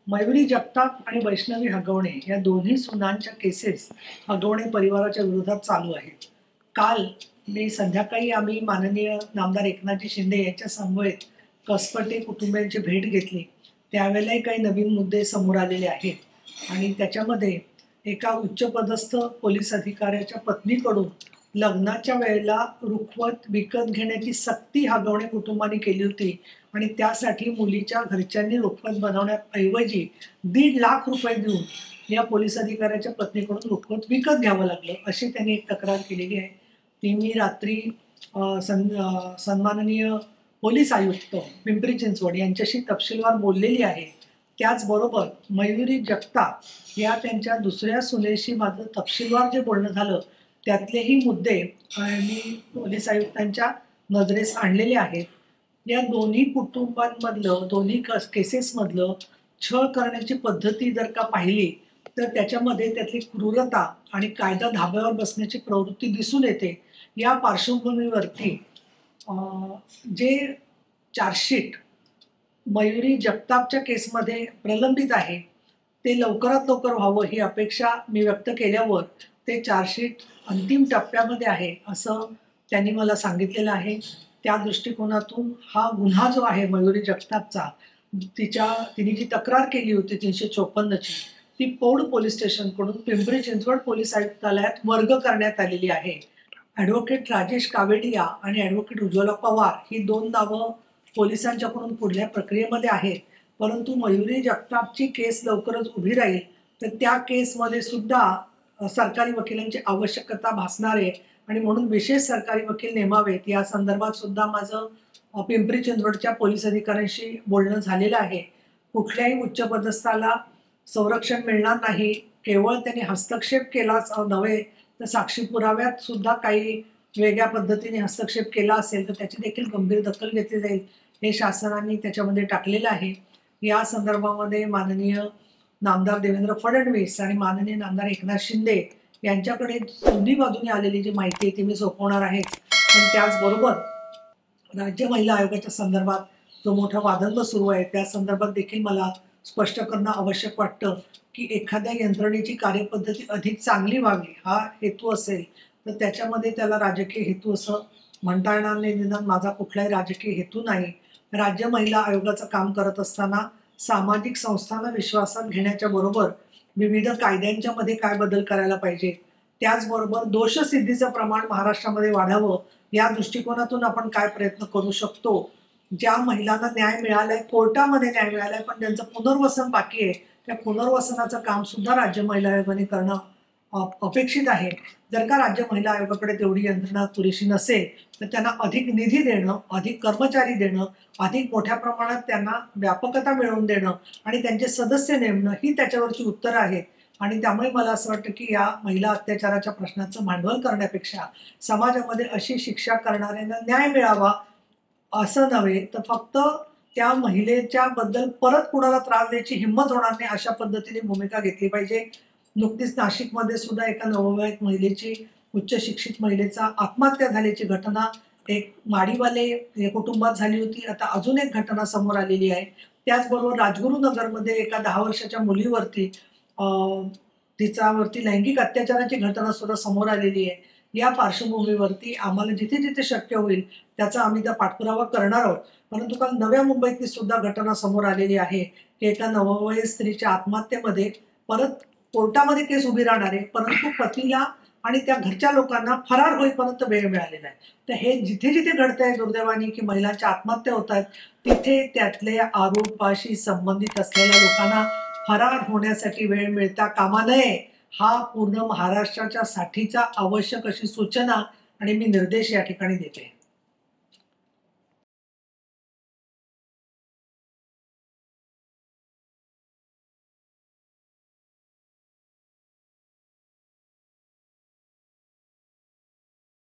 मयुरी जगताप आणि वैष्णवी हगवणे या दोन्ही सुनांच्या केसेस हगवणे परिवाराच्या विरोधात चालू आहेत. काल संध्याकाळी आम्ही माननीय नामदार एकनाथजी शिंदे यांच्या समवेत कसपटे कुटुंबियांची भेट घेतली. त्यावेळेलाही काही नवीन मुद्दे समोर आलेले आहेत आणि त्याच्यामध्ये एका उच्चपदस्थ पोलीस अधिकाऱ्याच्या पत्नीकडून लग्नाच्या वेळेला रुखवत विकत घेण्याची सक्ती हगवणे कुटुंबाने केली होती आणि त्यासाठी मुलीच्या घरच्यांनी रुखवत बनवण्याऐवजी 1.5 लाख रुपये देऊन या पोलीस अधिकाऱ्याच्या पत्नीकडून रुखवत विकत घ्यावं लागलं, अशी त्यांनी एक तक्रार केलेली आहे. ती मी रात्री सन्माननीय पोलीस आयुक्त पिंपरी चिंचवड यांच्याशी तपशीलवार बोललेली आहे. त्याचबरोबर मयुरी जगताप या त्यांच्या दुसऱ्या सुनेशी माझं तपशीलवार जे बोलणं झालं त्यातलेही मुद्दे मी पोलीस आयुक्तांच्या नजरेस आणलेले आहेत. या दोन्ही कुटुंबांमधलं दोन्ही केसेसमधलं छळ करण्याची पद्धती जर का पाहिली तर त्याच्यामध्ये त्यातली क्रूरता आणि कायदा धाब्यावर बसण्याची प्रवृत्ती दिसून येते. या पार्श्वभूमीवरती जे चार्जशीट मयुरी जगतापच्या केसमध्ये प्रलंबित आहे ते लवकरात लवकर व्हावं ही अपेक्षा मी व्यक्त केल्यावर ते चार्जशीट अंतिम टप्प्यामध्ये आहे असं त्यांनी मला सांगितलेलं आहे. त्या दृष्टिकोनातून हा गुन्हा जो आहे मयुरी जगतापचा, तिने जी तक्रार केली होती 354ची, ती पौड पोलीस स्टेशनकडून पिंपरी चिंचवड पोलीस आयुक्तालयात वर्ग करण्यात आलेली आहे. ॲडव्होकेट राजेश कावेडिया आणि ॲडव्होकेट उज्ज्वला पवार ही 2 नावं पोलिसांच्याकडून पुढल्या प्रक्रियेमध्ये आहेत. परंतु मयुरी जगतापची केस लवकरच उभी राहील तर त्या केसमध्ये सुद्धा सरकारी वकिलांची आवश्यकता भासणार आहे आणि म्हणून विशेष सरकारी वकील नेमावेत या संदर्भात सुद्धा माझं पिंपरी चिंचवडच्या पोलीस अधिकाऱ्यांशी बोलणं झालेलं आहे. कुठल्याही उच्चपदस्थाला संरक्षण मिळणार नाही. केवळ त्यांनी हस्तक्षेप केलाच नव्हे तर साक्षी पुराव्यात सुद्धा काही वेगळ्या पद्धतीने हस्तक्षेप केला असेल तर त्याची देखील गंभीर दखल घेतली जाईल, हे शासनाने त्याच्यामध्ये टाकलेलं आहे. या संदर्भामध्ये माननीय नामदार देवेंद्र फडणवीस आणि माननीय नामदार एकनाथ शिंदे यांच्याकडे दोन्ही बाजूने आलेली जी माहिती आहे ती मी सोपवणार आहे. पण त्याचबरोबर राज्य महिला आयोगाच्या संदर्भात जो मोठा वादंग सुरू आहे त्या संदर्भात देखील मला स्पष्ट करणं आवश्यक वाटतं की एखाद्या यंत्रणेची कार्यपद्धती अधिक चांगली व्हावी हा हेतू असेल तर त्याच्यामध्ये त्याला राजकीय हेतू असं म्हणता येणार नाही. निदान माझा कुठलाही राजकीय हेतू नाही. राज्य महिला आयोगाचं काम करत असताना सामाजिक संस्थांना विश्वासात घेण्याच्या बरोबर विविध कायद्यांच्या मध्ये काय बदल करायला पाहिजे, त्याचबरोबर दोषसिद्धीचं प्रमाण महाराष्ट्रामध्ये वाढावं या दृष्टिकोनातून आपण काय प्रयत्न करू शकतो. ज्या महिलांना न्याय मिळालाय, कोर्टामध्ये न्याय मिळालाय, पण त्यांचं पुनर्वसन बाकी आहे, त्या पुनर्वसनाचं काम सुद्धा राज्य महिला आयोगाने करणं अपेक्षित आहे. जर का राज्य महिला आयोगाकडे तेवढी यंत्रणा पुरेशी नसेल तर त्यांना अधिक निधी देणं, अधिक कर्मचारी देणं, अधिक मोठ्या प्रमाणात त्यांना व्यापकता मिळवून देणं आणि त्यांचे सदस्य नेमणं ही त्याच्यावरची उत्तरं आहेत. आणि त्यामुळे मला असं वाटतं की या महिला अत्याचाराच्या प्रश्नाचं भांडवल करण्यापेक्षा समाजामध्ये अशी शिक्षा करणाऱ्यांना न्याय मिळावा असं नव्हे तर फक्त त्या महिलेच्या बद्दल परत कुणाला त्रास द्यायची हिंमत होणार नाही अशा पद्धतीने भूमिका घेतली पाहिजे. नुकतीच नाशिकमध्ये सुद्धा एका नवविवाहित महिलेची, उच्च शिक्षित महिलेचा आत्महत्या झाल्याची घटना एक माडीवाले कुटुंबात झाली होती. आता अजून एक घटना समोर आलेली आहे. त्याचबरोबर राजगुरुनगरमध्ये एका 10 वर्षाच्या मुलीवरती तिच्यावरती लैंगिक अत्याचाराची घटना सुद्धा समोर आलेली आहे. या पार्श्वभूमीवरती आम्हाला जिथे जिथे शक्य होईल त्याचा आम्ही त्या पाठपुरावा करणार आहोत. परंतु काल नव्या मुंबईतली सुद्धा घटना समोर आलेली आहे की एका नवविवाहित स्त्रीच्या आत्महत्येमध्ये परत कोर्टामध्ये केस उभी राहणार आहे, परंतु पतीला आणि त्या घरच्या लोकांना फरार होईपर्यंत वेळ मिळालेला आहे. तर हे जिथे जिथे घडतंय दुर्दैवाने की महिलांच्या आत्महत्या होत आहेत तिथे त्यातले आरोपाशी संबंधित असलेल्या लोकांना फरार होण्यासाठी वेळ मिळता कामा नये हा पूर्ण महाराष्ट्राच्या साठीचा आवश्यक अशी सूचना आणि मी निर्देश या ठिकाणी देते.